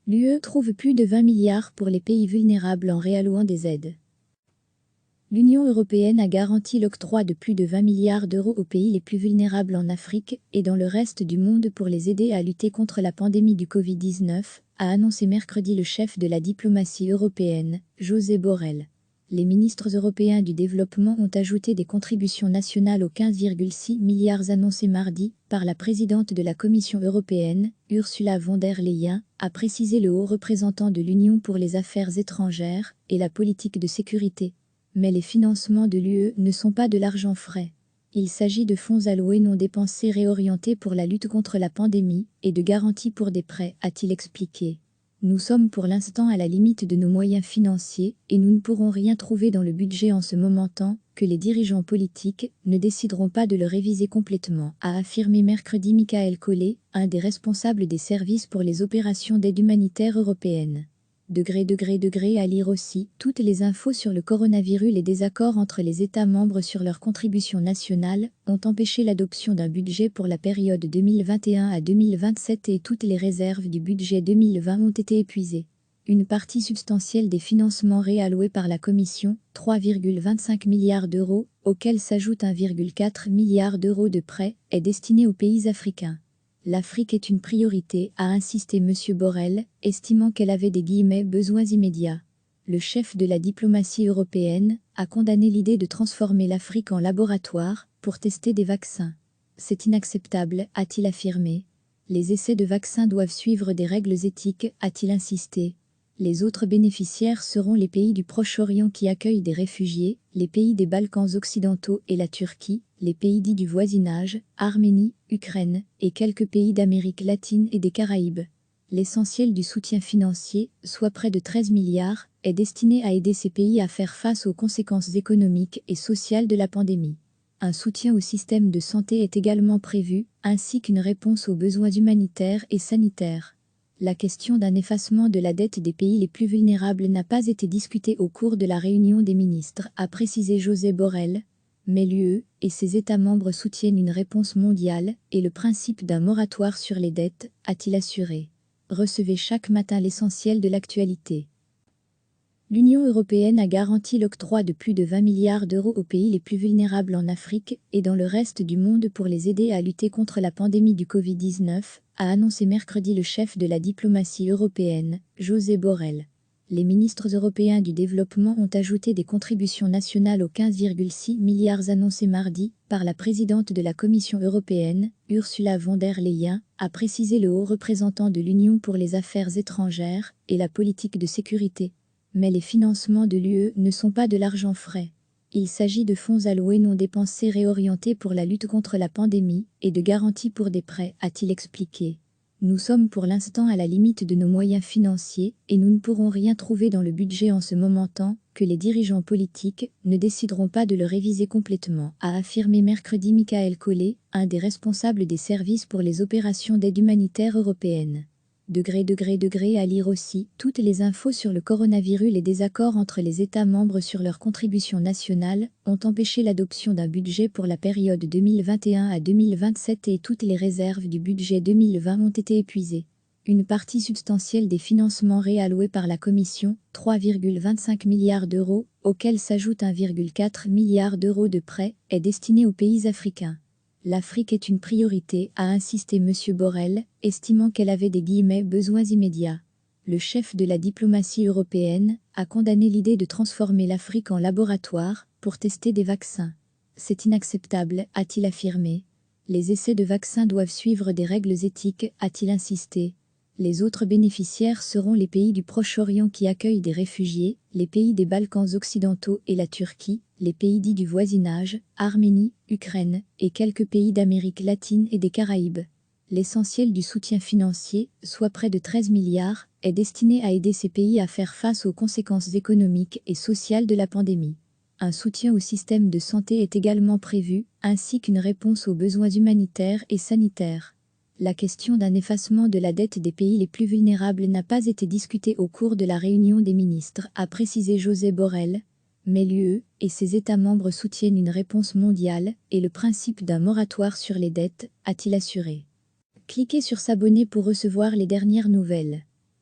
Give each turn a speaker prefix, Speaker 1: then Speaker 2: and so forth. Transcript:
Speaker 1: L'UE trouve plus de 20 milliards pour les pays vulnérables en réallouant des aides. L'Union européenne a garanti l'octroi de plus de 20 milliards d'euros aux pays les plus vulnérables en Afrique et dans le reste du monde pour les aider à lutter contre la pandémie du Covid-19, a annoncé mercredi le chef de la diplomatie européenne, Josep Borrell. Les ministres européens du développement ont ajouté des contributions nationales aux 15,6 milliards annoncés mardi par la présidente de la Commission européenne, Ursula von der Leyen, a précisé le haut représentant de l'Union pour les affaires étrangères et la politique de sécurité. Mais les financements de l'UE ne sont pas de l'argent frais. Il s'agit de fonds alloués non dépensés réorientés pour la lutte contre la pandémie et de garanties pour des prêts, a-t-il expliqué. Nous sommes pour l'instant à la limite de nos moyens financiers et nous ne pourrons rien trouver dans le budget en ce moment tant que les dirigeants politiques ne décideront pas de le réviser complètement, a affirmé mercredi Michael Collet, un des responsables des services pour les opérations d'aide humanitaire européenne. À lire aussi toutes les infos sur le coronavirus. Les désaccords entre les États membres sur leurs contributions nationales ont empêché l'adoption d'un budget pour la période 2021 à 2027 et toutes les réserves du budget 2020 ont été épuisées. Une partie substantielle des financements réalloués par la Commission, 3,25 milliards d'euros, auxquels s'ajoute 1,4 milliard d'euros de prêts, est destinée aux pays africains. L'Afrique est une priorité, a insisté M. Borrell, estimant qu'elle avait des « besoins immédiats ». Le chef de la diplomatie européenne a condamné l'idée de transformer l'Afrique en laboratoire pour tester des vaccins. C'est inacceptable, a-t-il affirmé. Les essais de vaccins doivent suivre des règles éthiques, a-t-il insisté. Les autres bénéficiaires seront les pays du Proche-Orient qui accueillent des réfugiés, les pays des Balkans occidentaux et la Turquie, les pays dits du voisinage, Arménie, Ukraine, et quelques pays d'Amérique latine et des Caraïbes. L'essentiel du soutien financier, soit près de 13 milliards, est destiné à aider ces pays à faire face aux conséquences économiques et sociales de la pandémie. Un soutien au système de santé est également prévu, ainsi qu'une réponse aux besoins humanitaires et sanitaires. La question d'un effacement de la dette des pays les plus vulnérables n'a pas été discutée au cours de la réunion des ministres, a précisé Josep Borrell. Mais l'UE et ses États membres soutiennent une réponse mondiale et le principe d'un moratoire sur les dettes, a-t-il assuré. Recevez chaque matin l'essentiel de l'actualité. L'Union européenne a garanti l'octroi de plus de 20 milliards d'euros aux pays les plus vulnérables en Afrique et dans le reste du monde pour les aider à lutter contre la pandémie du Covid-19, a annoncé mercredi le chef de la diplomatie européenne, Josep Borrell. Les ministres européens du développement ont ajouté des contributions nationales aux 15,6 milliards annoncés mardi par la présidente de la Commission européenne, Ursula von der Leyen, a précisé le haut représentant de l'Union pour les affaires étrangères et la politique de sécurité. Mais les financements de l'UE ne sont pas de l'argent frais. Il s'agit de fonds alloués non dépensés réorientés pour la lutte contre la pandémie et de garanties pour des prêts, a-t-il expliqué. Nous sommes pour l'instant à la limite de nos moyens financiers et nous ne pourrons rien trouver dans le budget en ce moment tant que les dirigeants politiques ne décideront pas de le réviser complètement, a affirmé mercredi Michael Collet, un des responsables des services pour les opérations d'aide humanitaire européenne. À lire aussi toutes les infos sur le coronavirus. Les désaccords entre les États membres sur leurs contributions nationales ont empêché l'adoption d'un budget pour la période 2021 à 2027 et toutes les réserves du budget 2020 ont été épuisées. Une partie substantielle des financements réalloués par la Commission, 3,25 milliards d'euros, auxquels s'ajoute 1,4 milliard d'euros de prêts, est destinée aux pays africains. L'Afrique est une priorité, a insisté M. Borrell, estimant qu'elle avait des « besoins immédiats ». Le chef de la diplomatie européenne a condamné l'idée de transformer l'Afrique en laboratoire pour tester des vaccins. C'est inacceptable, a-t-il affirmé. Les essais de vaccins doivent suivre des règles éthiques, a-t-il insisté. Les autres bénéficiaires seront les pays du Proche-Orient qui accueillent des réfugiés, les pays des Balkans occidentaux et la Turquie, les pays dits du voisinage, Arménie, Ukraine, et quelques pays d'Amérique latine et des Caraïbes. L'essentiel du soutien financier, soit près de 13 milliards, est destiné à aider ces pays à faire face aux conséquences économiques et sociales de la pandémie. Un soutien au système de santé est également prévu, ainsi qu'une réponse aux besoins humanitaires et sanitaires. La question d'un effacement de la dette des pays les plus vulnérables n'a pas été discutée au cours de la réunion des ministres, a précisé Josep Borrell. Mais l'UE et ses États membres soutiennent une réponse mondiale et le principe d'un moratoire sur les dettes, a-t-il assuré. Cliquez sur s'abonner pour recevoir les dernières nouvelles.